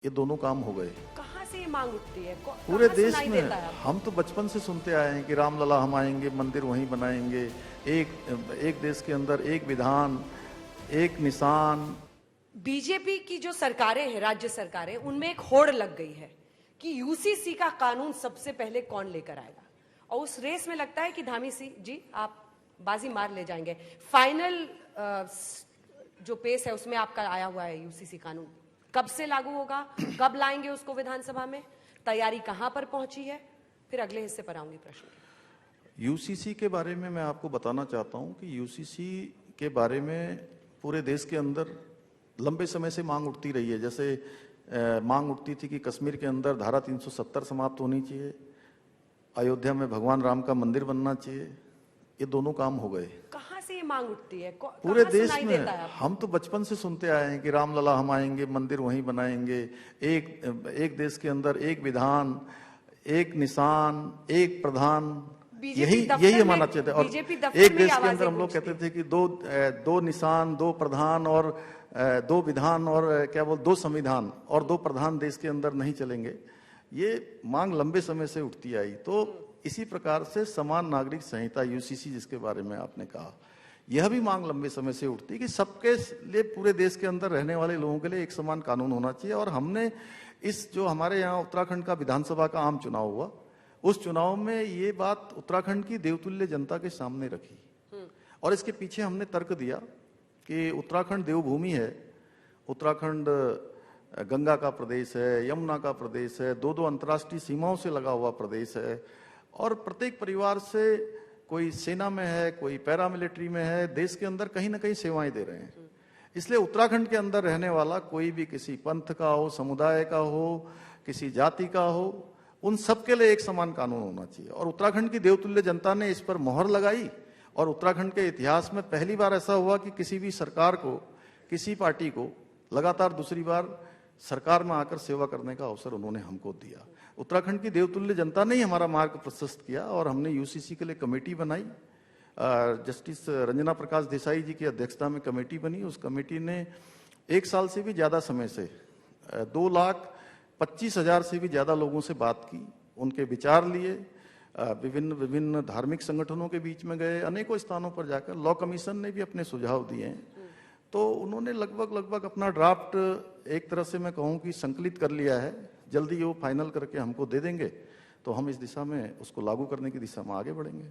ये दोनों काम हो गए। कहाँ से ये मांग उठती है? पूरे कहाँ से देश सुनाई में देता है आपको? हम तो बचपन से सुनते आए हैं कि रामलला हम आएंगे, मंदिर वहीं बनाएंगे, एक देश के अंदर एक विधान, एक निशान। बीजेपी की जो सरकारें हैं, राज्य सरकारें, उनमें एक होड़ लग गई है कि यूसीसी का कानून सबसे पहले कौन लेकर आएगा, और उस रेस में लगता है कि धामी सिंह जी आप बाजी मार ले जाएंगे। फाइनल जो पेस है उसमें आपका आया हुआ है यूसीसी कानून, कब से लागू होगा, कब लाएंगे उसको विधानसभा में, तैयारी कहां पर पहुंची है? फिर अगले हिस्से पर आऊंगी प्रश्न। यूसीसी के बारे में मैं आपको बताना चाहता हूं कि यूसीसी के बारे में पूरे देश के अंदर लंबे समय से मांग उठती रही है। जैसे मांग उठती थी कि कश्मीर के अंदर धारा 370 समाप्त होनी चाहिए, अयोध्या में भगवान राम का मंदिर बनना चाहिए। ये दोनों काम हो गए। कहां से ये मांग उठती है? पूरे कहां देश सुनाई में देता है आपको? हम तो बचपन से सुनते आए हैं कि रामलला हम आएंगे, मंदिर वहीं बनाएंगे, एक देश के अंदर एक विधान, एक निशान, एक प्रधान। यही मानना चाहते हैं। और एक देश के अंदर हम लोग कहते थे कि दो निशान, दो प्रधान और दो विधान और दो संविधान और दो प्रधान देश के अंदर नहीं चलेंगे। ये मांग लंबे समय से उठती आई। तो इसी प्रकार से समान नागरिक संहिता यूसीसी जिसके बारे में आपने कहा, यह भी मांग लंबे समय से उठती है कि सबके लिए, पूरे देश के अंदर रहने वाले लोगों के लिए एक समान कानून होना चाहिए। और हमने इस जो हमारे यहाँ उत्तराखंड का विधानसभा का आम चुनाव हुआ, उस चुनाव में ये बात उत्तराखंड की देवतुल्य जनता के सामने रखी। और इसके पीछे हमने तर्क दिया कि उत्तराखंड देवभूमि है, उत्तराखंड गंगा का प्रदेश है, यमुना का प्रदेश है, दो अंतर्राष्ट्रीय सीमाओं से लगा हुआ प्रदेश है, और प्रत्येक परिवार से कोई सेना में है, कोई पैरामिलिट्री में है, देश के अंदर कहीं ना कहीं सेवाएं दे रहे हैं। इसलिए उत्तराखंड के अंदर रहने वाला कोई भी किसी पंथ का हो, समुदाय का हो, किसी जाति का हो, उन सबके लिए एक समान कानून होना चाहिए। और उत्तराखंड की देवतुल्य जनता ने इस पर मोहर लगाई। और उत्तराखंड के इतिहास में पहली बार ऐसा हुआ कि किसी भी सरकार को, किसी पार्टी को लगातार दूसरी बार सरकार में आकर सेवा करने का अवसर उन्होंने हमको दिया। उत्तराखंड की देवतुल्य जनता ने ही हमारा मार्ग प्रशस्त किया। और हमने यूसीसी के लिए कमेटी बनाई, जस्टिस रंजना प्रकाश देसाई जी की अध्यक्षता में कमेटी बनी। उस कमेटी ने 1 साल से भी ज्यादा समय से 2,25,000 से भी ज्यादा लोगों से बात की, उनके विचार लिए, विभिन्न धार्मिक संगठनों के बीच में गए, अनेकों स्थानों पर जाकर लॉ कमीशन ने भी अपने सुझाव दिए हैं। तो उन्होंने लगभग अपना ड्राफ्ट एक तरह से मैं कहूँ कि संकलित कर लिया है। जल्दी वो फाइनल करके हमको दे देंगे तो हम इस दिशा में, उसको लागू करने की दिशा में आगे बढ़ेंगे।